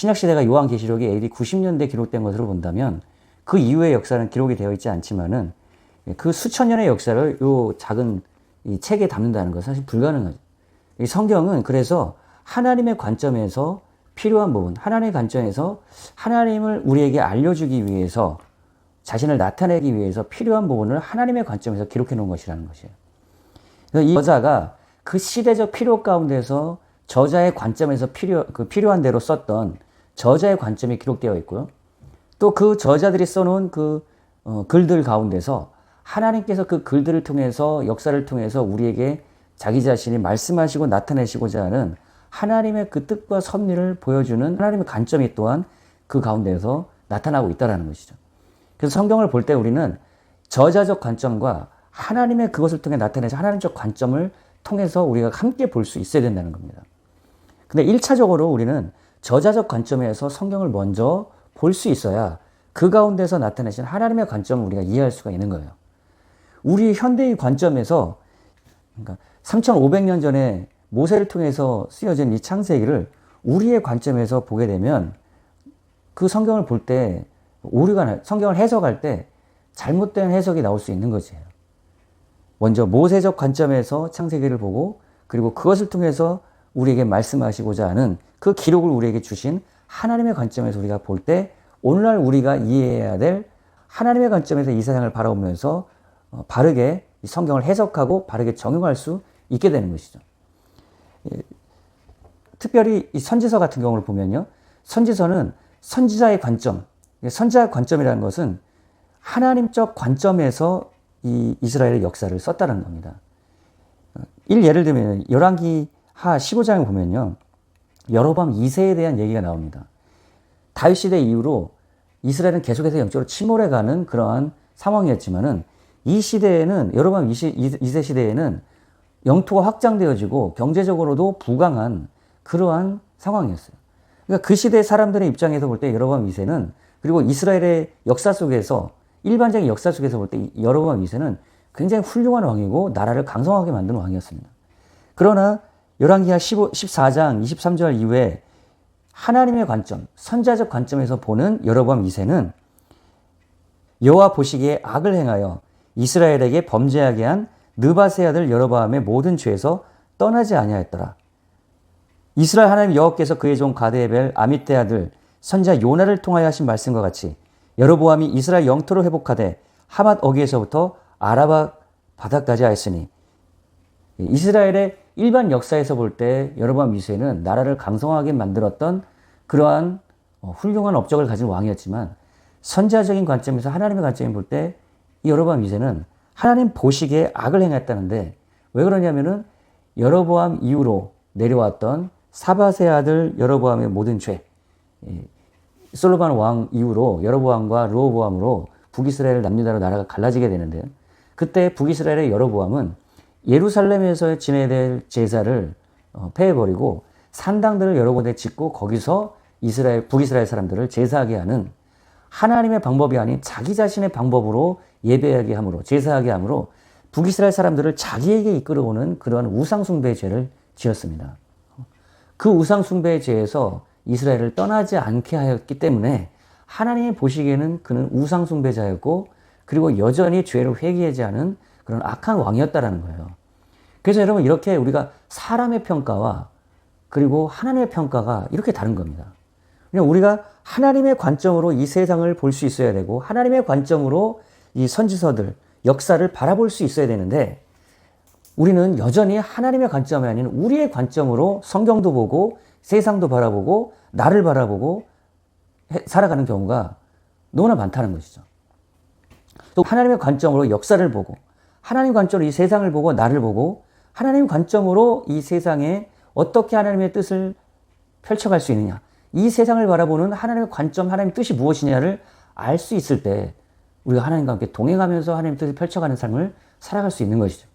신약시대가 요한계시록이 AD 90년대 기록된 것으로 본다면 그 이후의 역사는 기록이 되어 있지 않지만은 그 수천 년의 역사를 요 작은 이 책에 담는다는 것은 사실 불가능하죠. 이 성경은 그래서 하나님의 관점에서 필요한 부분, 하나님의 관점에서 하나님을 우리에게 알려주기 위해서 자신을 나타내기 위해서 필요한 부분을 하나님의 관점에서 기록해 놓은 것이라는 것이에요. 이 저자가 그 시대적 필요 가운데서 저자의 관점에서 필요한 대로 썼던 저자의 관점이 기록되어 있고요. 또 그 저자들이 써놓은 글들 가운데서 하나님께서 그 글들을 통해서 역사를 통해서 우리에게 자기 자신이 말씀하시고 나타내시고자 하는 하나님의 그 뜻과 섭리를 보여주는 하나님의 관점이 또한 그 가운데서 나타나고 있다는 것이죠. 그래서 성경을 볼 때 우리는 저자적 관점과 하나님의 그것을 통해 나타내신 하나님적 관점을 통해서 우리가 함께 볼 수 있어야 된다는 겁니다. 근데 1차적으로 우리는 저자적 관점에서 성경을 먼저 볼 수 있어야 그 가운데서 나타내신 하나님의 관점을 우리가 이해할 수가 있는 거예요. 우리 현대의 관점에서 그러니까 3,500년 전에 모세를 통해서 쓰여진 이 창세기를 우리의 관점에서 보게 되면 그 성경을 볼 때 성경을 해석할 때 잘못된 해석이 나올 수 있는 거지. 먼저 모세적 관점에서 창세기를 보고 그리고 그것을 통해서 우리에게 말씀하시고자 하는 그 기록을 우리에게 주신 하나님의 관점에서 우리가 볼 때 오늘날 우리가 이해해야 될 하나님의 관점에서 이 세상을 바라보면서 바르게 성경을 해석하고 바르게 적용할 수 있게 되는 것이죠. 특별히 이 선지서 같은 경우를 보면요. 선지서는 선지자의 관점, 선지자의 관점이라는 것은 하나님적 관점에서 이 이스라엘의 역사를 썼다는 겁니다. 예를 들면 열왕기 하 15장에 보면요. 여로보암 2세에 대한 얘기가 나옵니다. 다윗 시대 이후로 이스라엘은 계속해서 영적으로 침몰해가는 그러한 상황이었지만은 이 시대에는 여로보암 2세 시대에는 영토가 확장되어지고 경제적으로도 부강한 그러한 상황이었어요. 그러니까 그 시대 사람들의 입장에서 볼 때 여로보암 2세는 그리고 이스라엘의 역사 속에서 일반적인 역사 속에서 볼 때 여로보암 2세는 굉장히 훌륭한 왕이고 나라를 강성하게 만든 왕이었습니다. 그러나 열왕기하 14장 23절 이후에 하나님의 관점, 선자적 관점에서 보는 여로보암 2세는 여호와 보시기에 악을 행하여 이스라엘에게 범죄하게 한 느밧의 아들 여로보암의 모든 죄에서 떠나지 아니하였더라. 이스라엘 하나님 여호와께서 그의 종 가드의 벨 아미떼 아들 선자 요나를 통하여 하신 말씀과 같이 여로보암이 이스라엘 영토를 회복하되 하맛 어귀에서부터 아라바 바다까지 하였으니 이스라엘의 일반 역사에서 볼 때 여로보암 2세는 나라를 강성하게 만들었던 그러한 훌륭한 업적을 가진 왕이었지만 선지자적인 관점에서 하나님의 관점에 볼 때 이 여로보암 2세는 하나님 보시기에 악을 행했다는데 왜 그러냐면은 여로보암 이후로 내려왔던 사밧의 아들 여로보암의 모든 죄, 솔로몬 왕 이후로 여로보암과 르호보암으로 북이스라엘 남유다로 나라가 갈라지게 되는데요. 그때 북이스라엘의 여로보암은 예루살렘에서 지내야 될 제사를 폐해버리고 산당들을 여러 군데 짓고 거기서 북이스라엘 사람들을 제사하게 하는 하나님의 방법이 아닌 자기 자신의 방법으로 예배하게 함으로 제사하게 함으로 북이스라엘 사람들을 자기에게 이끌어오는 그러한 우상숭배의 죄를 지었습니다. 그 우상숭배의 죄에서 이스라엘을 떠나지 않게 하였기 때문에 하나님이 보시기에는 그는 우상숭배자였고 그리고 여전히 죄를 회개하지 않은 그런 악한 왕이었다라는 거예요. 그래서 여러분 이렇게 우리가 사람의 평가와 그리고 하나님의 평가가 이렇게 다른 겁니다. 우리가 하나님의 관점으로 이 세상을 볼 수 있어야 되고 하나님의 관점으로 이 선지서들, 역사를 바라볼 수 있어야 되는데 우리는 여전히 하나님의 관점이 아닌 우리의 관점으로 성경도 보고 세상도 바라보고 나를 바라보고 살아가는 경우가 너무나 많다는 것이죠. 또 하나님의 관점으로 역사를 보고 하나님 관점으로 이 세상을 보고 나를 보고 하나님 관점으로 이 세상에 어떻게 하나님의 뜻을 펼쳐갈 수 있느냐 이 세상을 바라보는 하나님의 관점, 하나님의 뜻이 무엇이냐를 알 수 있을 때 우리가 하나님과 함께 동행하면서 하나님의 뜻을 펼쳐가는 삶을 살아갈 수 있는 것이죠.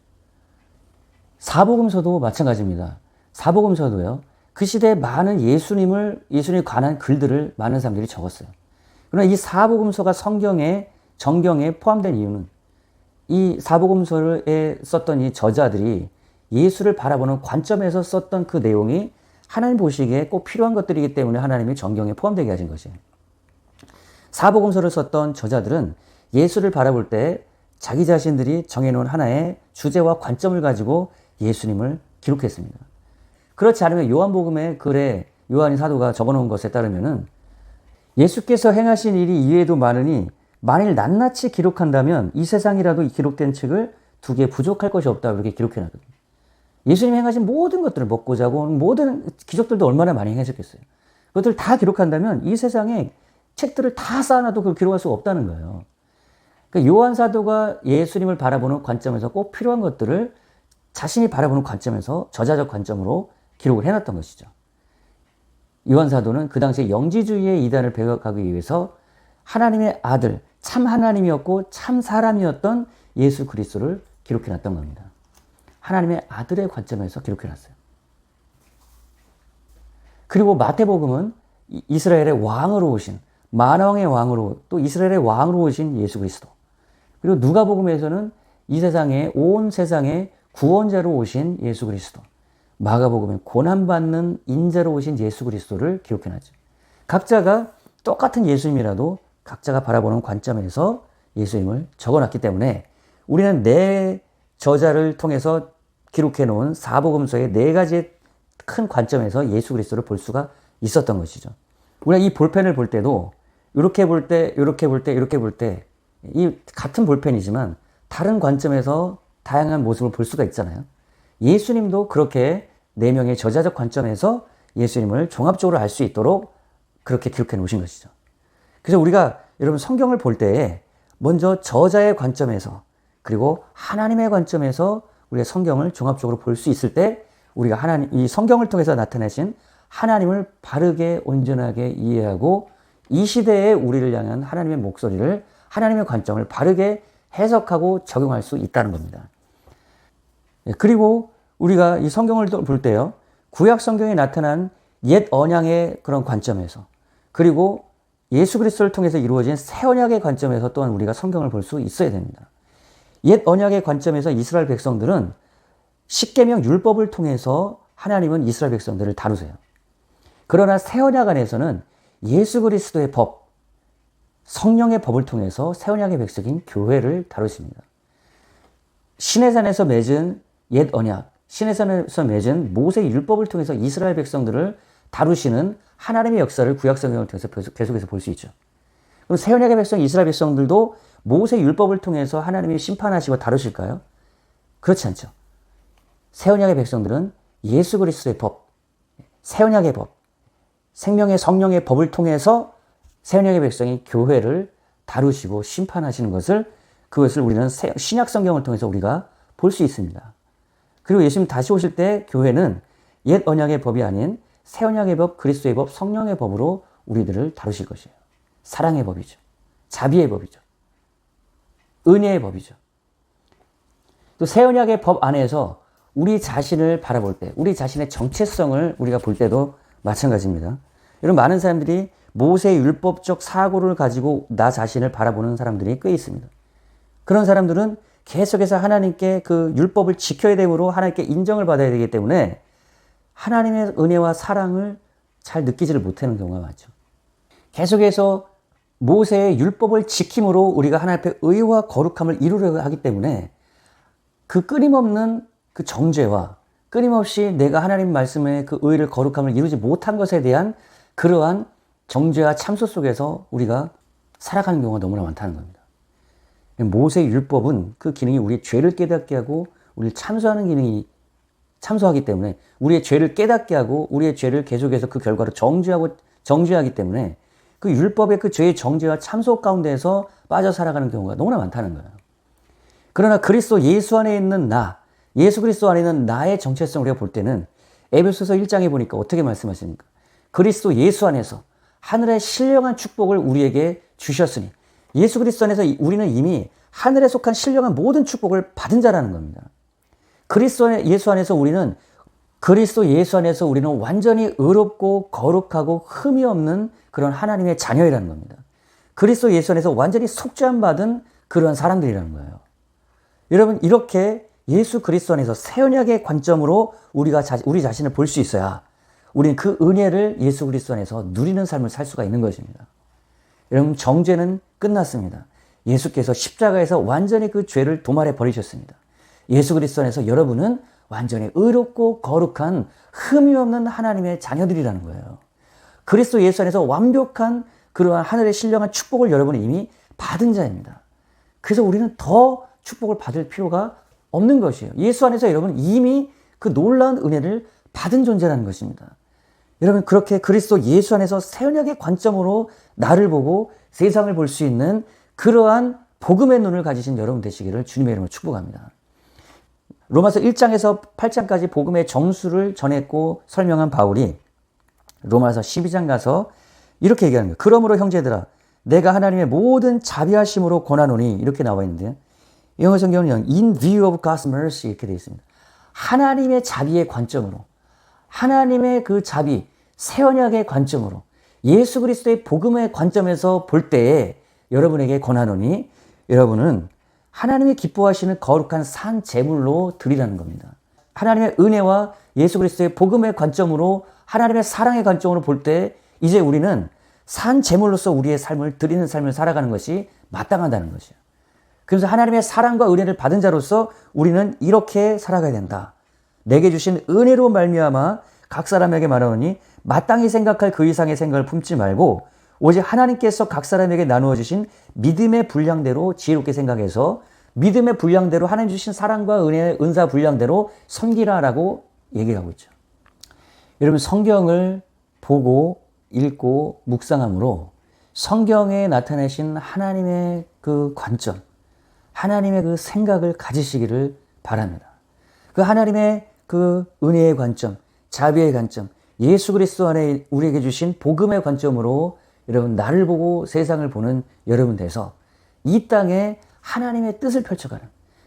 사복음서도 마찬가지입니다. 사복음서도요. 그 시대에 많은 예수님에 관한 글들을 많은 사람들이 적었어요. 그러나 이 사복음서가 정경에 포함된 이유는 이 사복음서에 썼던 이 저자들이 예수를 바라보는 관점에서 썼던 그 내용이 하나님 보시기에 꼭 필요한 것들이기 때문에 하나님이 정경에 포함되게 하신 것이에요. 사복음서를 썼던 저자들은 예수를 바라볼 때 자기 자신들이 정해놓은 하나의 주제와 관점을 가지고 예수님을 기록했습니다. 그렇지 않으면 요한복음의 글에 요한이 사도가 적어놓은 것에 따르면은 예수께서 행하신 일이 이외에도 많으니 만일 낱낱이 기록한다면 이 세상이라도 기록된 책을 2개 부족할 것이 없다 이렇게 기록해놨거든요. 예수님이 행하신 모든 것들을 먹고 자고 모든 기적들도 얼마나 많이 행하셨겠어요. 그것들 다 기록한다면 이 세상에 책들을 다 쌓아놔도 그걸 기록할 수가 없다는 거예요. 그러니까 요한 사도가 예수님을 바라보는 관점에서 꼭 필요한 것들을 자신이 바라보는 관점에서 저자적 관점으로 기록을 해놨던 것이죠. 요한 사도는 그 당시에 영지주의의 이단을 배격하기 위해서 하나님의 아들, 참 하나님이었고 참 사람이었던 예수 그리스도를 기록해놨던 겁니다. 하나님의 아들의 관점에서 기록해놨어요. 그리고 마태복음은 이스라엘의 왕으로 오신, 만왕의 왕으로, 또 이스라엘의 왕으로 오신 예수 그리스도. 그리고 누가복음에서는 이 세상에, 온 세상의 구원자로 오신 예수 그리스도. 마가복음에 고난받는 인자로 오신 예수 그리스도를 기록해놨죠. 각자가 똑같은 예수님이라도 각자가 바라보는 관점에서 예수님을 적어놨기 때문에 우리는 네 저자를 통해서 기록해놓은 사복음서의 4가지의 큰 관점에서 예수 그리스도를 볼 수가 있었던 것이죠. 우리가 이 볼펜을 볼 때도 이렇게 볼 때, 이렇게 볼 때, 이렇게 볼 때 이 같은 볼펜이지만 다른 관점에서 다양한 모습을 볼 수가 있잖아요. 예수님도 그렇게 4명의 저자적 관점에서 예수님을 종합적으로 알 수 있도록 그렇게 기록해 놓으신 것이죠. 그래서 우리가 여러분 성경을 볼 때에 먼저 저자의 관점에서 그리고 하나님의 관점에서 우리가 성경을 종합적으로 볼 수 있을 때 우리가 이 성경을 통해서 나타내신 하나님을 바르게 온전하게 이해하고 이 시대에 우리를 향한 하나님의 목소리를 하나님의 관점을 바르게 해석하고 적용할 수 있다는 겁니다. 그리고 우리가 이 성경을 볼 때요, 구약 성경에 나타난 옛 언약의 그런 관점에서 그리고 예수 그리스도를 통해서 이루어진 새 언약의 관점에서 또한 우리가 성경을 볼 수 있어야 됩니다. 옛 언약의 관점에서 이스라엘 백성들은 십계명 율법을 통해서 하나님은 이스라엘 백성들을 다루세요. 그러나 새 언약 안에서는 예수 그리스도의 법, 성령의 법을 통해서 새 언약의 백성인 교회를 다루십니다. 시내산에서 맺은 옛 언약, 시내산에서 맺은 모세의 율법을 통해서 이스라엘 백성들을 다루시는 하나님의 역사를 구약 성경을 통해서 계속해서 볼 수 있죠. 그럼 새 언약의 백성 이스라엘 백성들도 모세 율법을 통해서 하나님이 심판하시고 다루실까요? 그렇지 않죠. 새 언약의 백성들은 예수 그리스도의 법, 새 언약의 법, 생명의 성령의 법을 통해서 새 언약의 백성이 교회를 다루시고 심판하시는 그것을 우리는 신약 성경을 통해서 우리가 볼 수 있습니다. 그리고 예수님 다시 오실 때 교회는 옛 언약의 법이 아닌 새 언약의 법, 그리스도의 법, 성령의 법으로 우리들을 다루실 것이에요. 사랑의 법이죠. 자비의 법이죠. 은혜의 법이죠. 또 새 언약의 법 안에서 우리 자신을 바라볼 때, 우리 자신의 정체성을 우리가 볼 때도 마찬가지입니다. 여러분, 많은 사람들이 모세의 율법적 사고를 가지고 나 자신을 바라보는 사람들이 꽤 있습니다. 그런 사람들은 계속해서 하나님께 그 율법을 지켜야 되므로 하나님께 인정을 받아야 되기 때문에 하나님의 은혜와 사랑을 잘 느끼지를 못하는 경우가 많죠. 계속해서 모세의 율법을 지킴으로 우리가 하나님 앞에 의와 거룩함을 이루려고 하기 때문에 그 끊임없는 그 정죄와 끊임없이 내가 하나님 말씀의 그 의를 거룩함을 이루지 못한 것에 대한 그러한 정죄와 참소 속에서 우리가 살아가는 경우가 너무나 많다는 겁니다. 모세의 율법은 그 기능이 우리의 죄를 깨닫게 하고 우리를 참소하는 기능이 참소하기 때문에 우리의 죄를 깨닫게 하고 우리의 죄를 계속해서 그 결과로 정죄하기 때문에 그 율법의 그 죄의 정죄와 참소 가운데에서 빠져 살아가는 경우가 너무나 많다는 거예요. 그러나 그리스도 예수 안에 있는 예수 그리스도 안에 있는 나의 정체성을 우리가 볼 때는 에베소서 1장에 보니까 어떻게 말씀하십니까? 그리스도 예수 안에서 하늘의 신령한 축복을 우리에게 주셨으니 예수 그리스도 안에서 우리는 이미 하늘에 속한 신령한 모든 축복을 받은 자라는 겁니다. 그리스도 예수 안에서 우리는 완전히 의롭고 거룩하고 흠이 없는 그런 하나님의 자녀이라는 겁니다. 그리스도 예수 안에서 완전히 속죄함 받은 그러한 사람들이라는 거예요. 여러분, 이렇게 예수 그리스도 안에서 새 언약의 관점으로 우리 자신을 볼 수 있어야 우리는 그 은혜를 예수 그리스도 안에서 누리는 삶을 살 수가 있는 것입니다. 여러분, 정죄는 끝났습니다. 예수께서 십자가에서 완전히 그 죄를 도말해 버리셨습니다. 예수 그리스도 안에서 여러분은 완전히 의롭고 거룩한 흠이 없는 하나님의 자녀들이라는 거예요. 그리스도 예수 안에서 완벽한 그러한 하늘의 신령한 축복을 여러분이 이미 받은 자입니다. 그래서 우리는 더 축복을 받을 필요가 없는 것이에요. 예수 안에서 여러분 이미 그 놀라운 은혜를 받은 존재라는 것입니다. 여러분, 그렇게 그리스도 예수 안에서 새 언약의 관점으로 나를 보고 세상을 볼 수 있는 그러한 복음의 눈을 가지신 여러분 되시기를 주님의 이름으로 축복합니다. 로마서 1장에서 8장까지 복음의 정수를 전했고 설명한 바울이 로마서 12장 가서 이렇게 얘기하는 거예요. 그러므로 형제들아, 내가 하나님의 모든 자비하심으로 권하노니, 이렇게 나와 있는데 영어 성경은 in view of God's mercy 이렇게 되어 있습니다. 하나님의 자비의 관점으로, 하나님의 그 자비, 새 언약의 관점으로, 예수 그리스도의 복음의 관점에서 볼 때에 여러분에게 권하노니, 여러분은 하나님이 기뻐하시는 거룩한 산 제물로 드리라는 겁니다. 하나님의 은혜와 예수 그리스도의 복음의 관점으로, 하나님의 사랑의 관점으로 볼 때 이제 우리는 산 제물로서 우리의 삶을 드리는 삶을 살아가는 것이 마땅하다는 것이에요. 그래서 하나님의 사랑과 은혜를 받은 자로서 우리는 이렇게 살아가야 된다. 내게 주신 은혜로 말미암아 각 사람에게 말하노니 마땅히 생각할 그 이상의 생각을 품지 말고 오직 하나님께서 각 사람에게 나누어 주신 믿음의 분량대로 지혜롭게 생각해서 믿음의 분량대로 하나님 주신 사랑과 은혜의 은사 분량대로 섬기라라고 얘기를 하고 있죠. 여러분, 성경을 보고 읽고 묵상함으로 성경에 나타내신 하나님의 그 관점, 하나님의 그 생각을 가지시기를 바랍니다. 그 하나님의 그 은혜의 관점, 자비의 관점, 예수 그리스도 안에 우리에게 주신 복음의 관점으로 여러분 나를 보고 세상을 보는 여러분 돼서 이 땅에 하나님의 뜻을 펼쳐가는,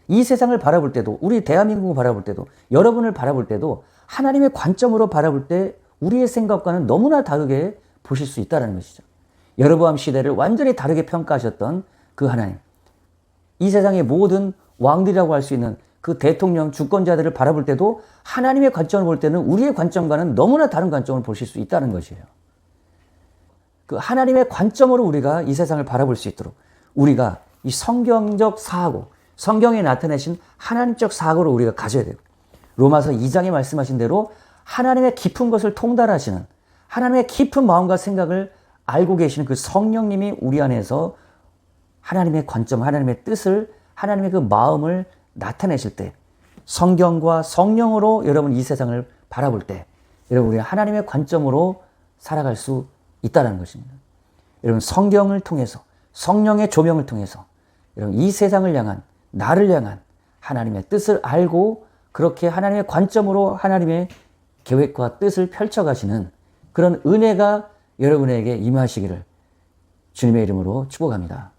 이 세상을 바라볼 때도, 우리 대한민국을 바라볼 때도, 여러분을 바라볼 때도 하나님의 관점으로 바라볼 때 우리의 생각과는 너무나 다르게 보실 수 있다는 것이죠. 여로보암 시대를 완전히 다르게 평가하셨던 그 하나님, 이 세상의 모든 왕들이라고 할 수 있는 그 대통령, 주권자들을 바라볼 때도 하나님의 관점을 볼 때는 우리의 관점과는 너무나 다른 관점을 보실 수 있다는 것이에요. 그 하나님의 관점으로 우리가 이 세상을 바라볼 수 있도록 우리가 이 성경적 사고, 성경에 나타내신 하나님적 사고를 우리가 가져야 돼요. 로마서 2장에 말씀하신 대로 하나님의 깊은 것을 통달하시는, 하나님의 깊은 마음과 생각을 알고 계시는 그 성령님이 우리 안에서 하나님의 관점, 하나님의 뜻을, 하나님의 그 마음을 나타내실 때, 성경과 성령으로 여러분 이 세상을 바라볼 때 여러분 우리 하나님의 관점으로 살아갈 수 있다는 것입니다. 여러분, 성경을 통해서, 성령의 조명을 통해서 여러분 이 세상을 향한, 나를 향한 하나님의 뜻을 알고 그렇게 하나님의 관점으로 하나님의 계획과 뜻을 펼쳐가시는 그런 은혜가 여러분에게 임하시기를 주님의 이름으로 축복합니다.